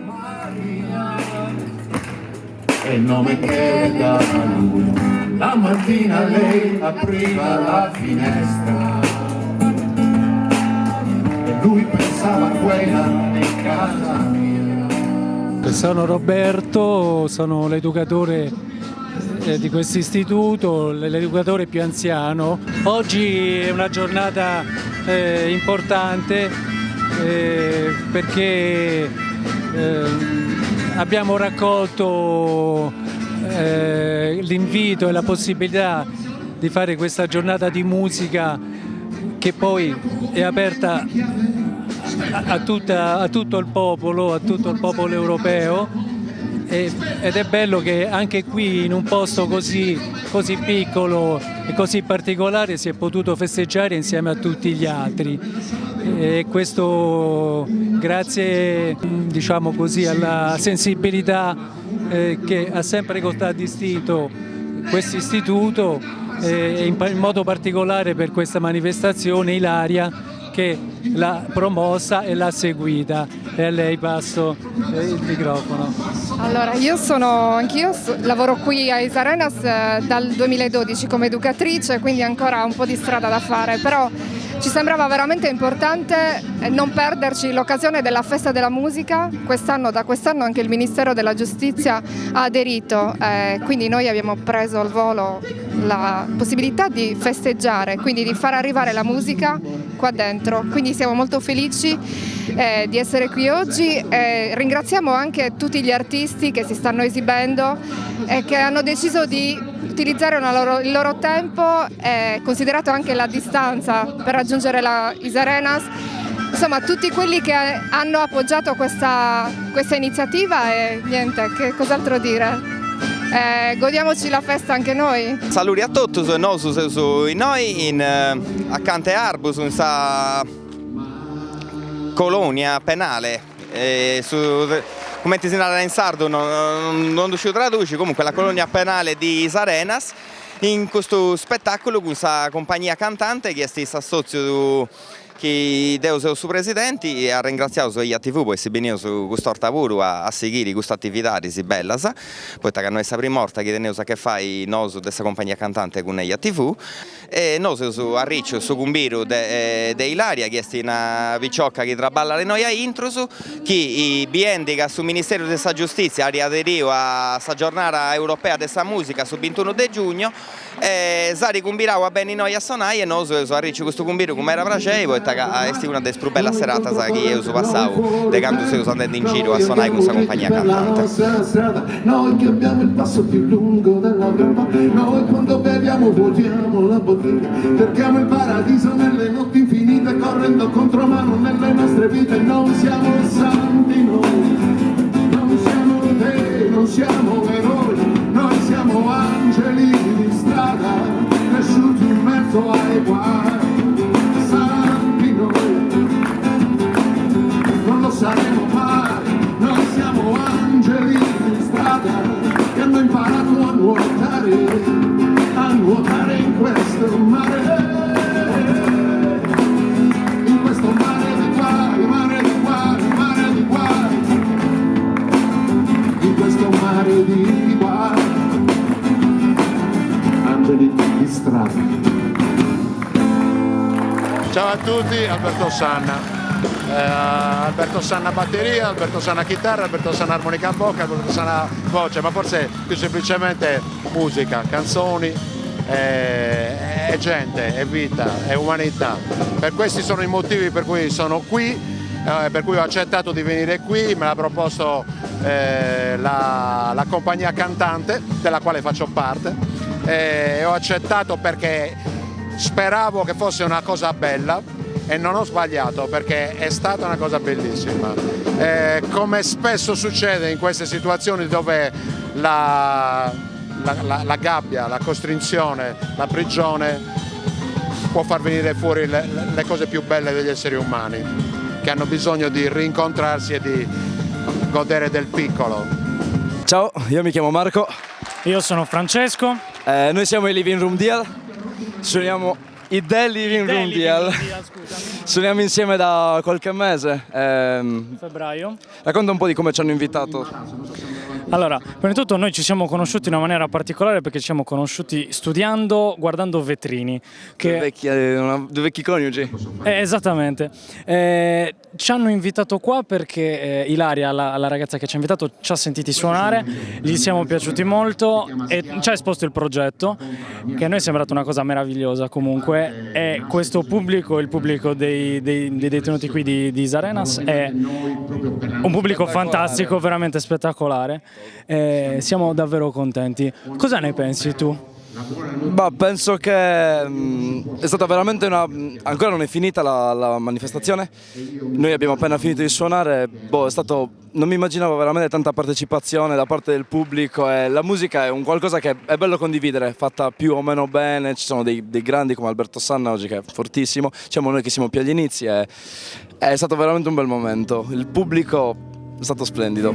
Maria è il nome che le dava lui. La mattina lei apriva la finestra e lui pensava a quella in casa mia. Sono Roberto, sono l'educatore di questo istituto, l'educatore più anziano. Oggi è una giornata importante perché abbiamo raccolto l'invito e la possibilità di fare questa giornata di musica che poi è aperta a tutto il popolo europeo. Ed è bello che anche qui in un posto così piccolo e così particolare si è potuto festeggiare insieme a tutti gli altri, e questo grazie, diciamo così, alla sensibilità che ha sempre contraddistinto questo istituto, e in modo particolare per questa manifestazione Ilaria, che l'ha promossa e l'ha seguita. E a lei passo il microfono. Allora, anch'io lavoro qui a Isarenas dal 2012 come educatrice, quindi ancora un po' di strada da fare, però ci sembrava veramente importante non perderci l'occasione della festa della musica. Da quest'anno anche il Ministero della Giustizia ha aderito, quindi noi abbiamo preso al volo la possibilità di festeggiare, quindi di far arrivare la musica qua dentro. Quindi siamo molto felici di essere qui oggi. Ringraziamo anche tutti gli artisti che si stanno esibendo e che hanno deciso di utilizzare il loro tempo, considerato anche la distanza per raggiungere la Isarenas. Insomma, tutti quelli che hanno appoggiato questa iniziativa, e niente, che cos'altro dire? Godiamoci la festa anche noi. Saluti a tutti, noi accanto a Arbus, in questa colonia penale, come ti si narra in sardo, non ci traduci, comunque la colonia penale di Isarenas, in questo spettacolo con questa compagnia cantante che è stata socio che Deus è il suo presidente, e ha ringraziato gli TV per essere venuto su questo lavoro a seguire questa attività si bella, poi che noi sappiamo morta che teniamo a che fai noi su questa compagnia cantante con gli TV, e noi su a Riccio su Cumbiro de Ilaria, che è una vicciocca che traballa le noi a intrusu, che i biendica sul Ministero della Giustizia ha riaderito a questa giornata europea della musica sul 21 di giugno, e Sari Cumbirau a bene noi a Sonai, e noi su a Riccio questo Cumbiro come era piacevole, è una delle più belle serate che io su passavo, de quando sono andato in giro a suonare con questa compagnia cantante. Noi che abbiamo il passo più lungo dell'Europa, noi quando beviamo vuotiamo la bottiglia, cerchiamo il paradiso nelle notti infinite, correndo contromano nelle nostre vite. Non siamo santi noi, non siamo te, non siamo eroi, noi siamo angeli di strada, cresciuti in mezzo ai guai. Non lo saremo mai, noi siamo angeli in strada che hanno imparato a nuotare in questo mare, in questo mare di guai, mare di guai, mare di guai, in questo mare di guai, angeli di strada. Ciao a tutti, Alberto Sanna. Alberto Sanna batteria, Alberto Sanna chitarra, Alberto Sanna armonica a bocca, Alberto Sanna voce, ma forse più semplicemente musica, canzoni, è gente, è vita, è umanità. Per questi sono i motivi per cui sono qui, per cui ho accettato di venire qui. Me l'ha proposto la compagnia cantante della quale faccio parte, e ho accettato perché speravo che fosse una cosa bella. E non ho sbagliato, perché è stata una cosa bellissima. Come spesso succede in queste situazioni dove la gabbia, la costrizione, la prigione può far venire fuori le cose più belle degli esseri umani, che hanno bisogno di rincontrarsi e di godere del piccolo. Ciao, io mi chiamo Marco. Io sono Francesco. Noi siamo i Living Room Deal. Suoniamo i The Living Room Deal. Suoniamo insieme da qualche mese. Febbraio. Racconta un po' di come ci hanno invitato. Allora, prima di tutto noi ci siamo conosciuti in una maniera particolare perché ci siamo conosciuti studiando, guardando vetrini. Due vecchi coniugi. Esattamente. Ci hanno invitato qua perché Ilaria, la ragazza che ci ha invitato, ci ha sentiti suonare, gli siamo piaciuti molto e ci ha esposto il progetto, che a noi è sembrata una cosa meravigliosa comunque. E questo pubblico, il pubblico dei detenuti qui di Isarenas, è un pubblico fantastico, veramente spettacolare. Siamo davvero contenti. Cosa ne pensi tu? Bah, penso che è stata veramente ancora non è finita la manifestazione. Noi abbiamo appena finito di suonare. È stato, non mi immaginavo veramente tanta partecipazione da parte del pubblico, e la musica è un qualcosa che è bello condividere, fatta più o meno bene. Ci sono dei grandi come Alberto Sanna oggi, che è fortissimo. Diciamo noi che siamo più agli inizi, è stato veramente un bel momento. Il pubblico è stato splendido.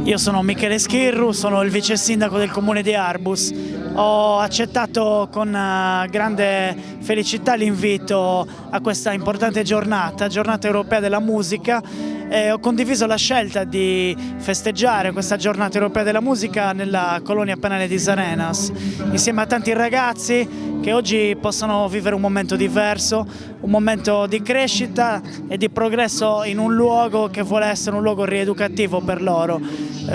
Io sono Michele Schirru, sono il vice sindaco del comune di Arbus. Ho accettato con grande felicità l'invito a questa importante giornata europea della musica, e ho condiviso la scelta di festeggiare questa giornata europea della musica nella colonia penale di Isarenas, insieme a tanti ragazzi che oggi possono vivere un momento diverso, un momento di crescita e di progresso in un luogo che vuole essere un luogo rieducativo per loro.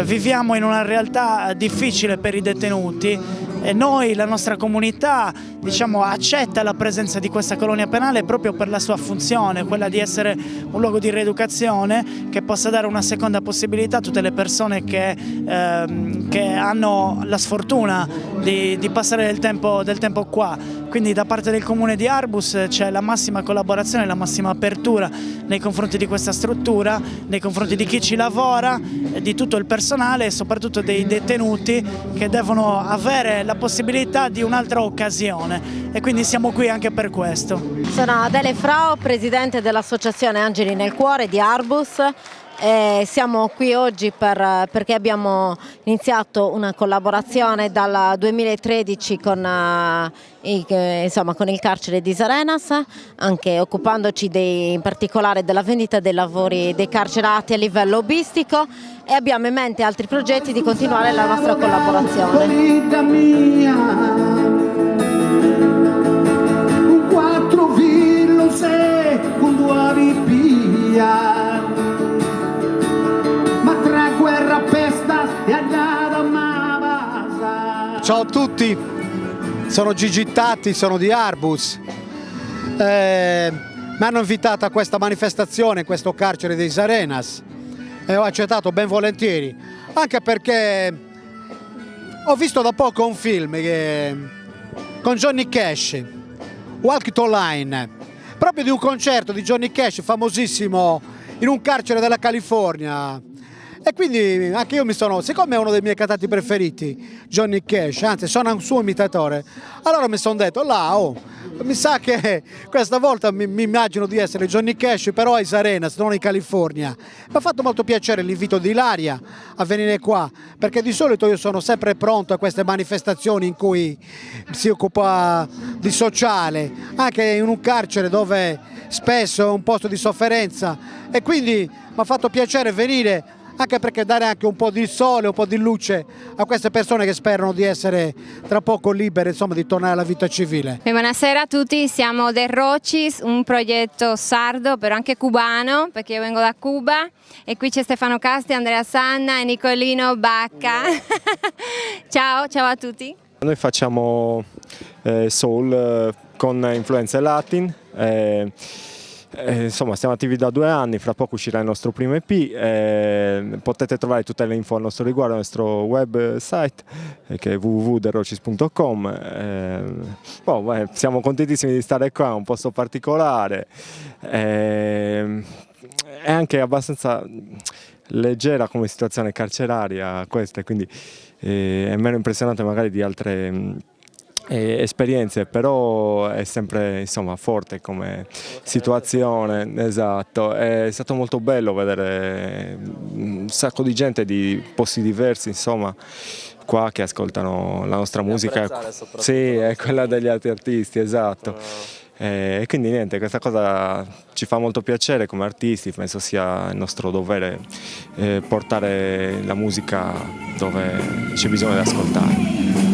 Viviamo in una realtà difficile per i detenuti e noi, la nostra comunità, accetta la presenza di questa colonia penale proprio per la sua funzione, quella di essere un luogo di rieducazione che possa dare una seconda possibilità a tutte le persone che hanno la sfortuna di passare del tempo qua. Quindi da parte del comune di Arbus c'è la massima collaborazione, la massima apertura nei confronti di questa struttura, nei confronti di chi ci lavora, di tutto il personale e soprattutto dei detenuti che devono avere la possibilità di un'altra occasione, e quindi siamo qui anche per questo. Sono Adele Frau, presidente dell'associazione Angeli nel Cuore di Arbus. Siamo qui oggi perché abbiamo iniziato una collaborazione dal 2013 con il carcere di Isarenas, anche occupandoci in particolare della vendita dei lavori dei carcerati a livello hobbistico, e abbiamo in mente altri progetti di continuare la nostra collaborazione. Un 4,6 con 2 via. Ciao a tutti, sono Gigi Tatti, sono di Arbus. Mi hanno invitato a questa manifestazione in questo carcere di Isarenas e ho accettato ben volentieri, anche perché ho visto da poco un film con Johnny Cash, Walk It Online, proprio di un concerto di Johnny Cash famosissimo in un carcere della California. E quindi anche io siccome è uno dei miei cantanti preferiti, Johnny Cash, anzi sono un suo imitatore, allora mi sono detto, mi sa che questa volta mi immagino di essere Johnny Cash, però a Isarenas, non in California. Mi ha fatto molto piacere l'invito di Ilaria a venire qua, perché di solito io sono sempre pronto a queste manifestazioni in cui si occupa di sociale, anche in un carcere dove spesso è un posto di sofferenza, e quindi mi ha fatto piacere venire, anche perché dare anche un po' di sole, un po' di luce a queste persone che sperano di essere tra poco libere, di tornare alla vita civile. Buonasera a tutti, siamo The Rocis, un progetto sardo però anche cubano, perché io vengo da Cuba, e qui c'è Stefano Casti, Andrea Sanna e Nicolino Bacca. Ciao a tutti. Noi facciamo soul con influenze latin. Insomma, stiamo attivi da 2 anni, fra poco uscirà il nostro primo EP, potete trovare tutte le info al nostro riguardo al nostro website che è www.therocis.com. Siamo contentissimi di stare qua, è un posto particolare, è anche abbastanza leggera come situazione carceraria questa, quindi è meno impressionante magari di altre esperienze, però è sempre insomma forte come situazione, esatto. È stato molto bello vedere un sacco di gente di posti diversi, insomma, qua che ascoltano la nostra musica. Sì, è quella degli altri artisti, esatto. E quindi niente, questa cosa ci fa molto piacere come artisti, penso sia il nostro dovere portare la musica dove c'è bisogno di ascoltare.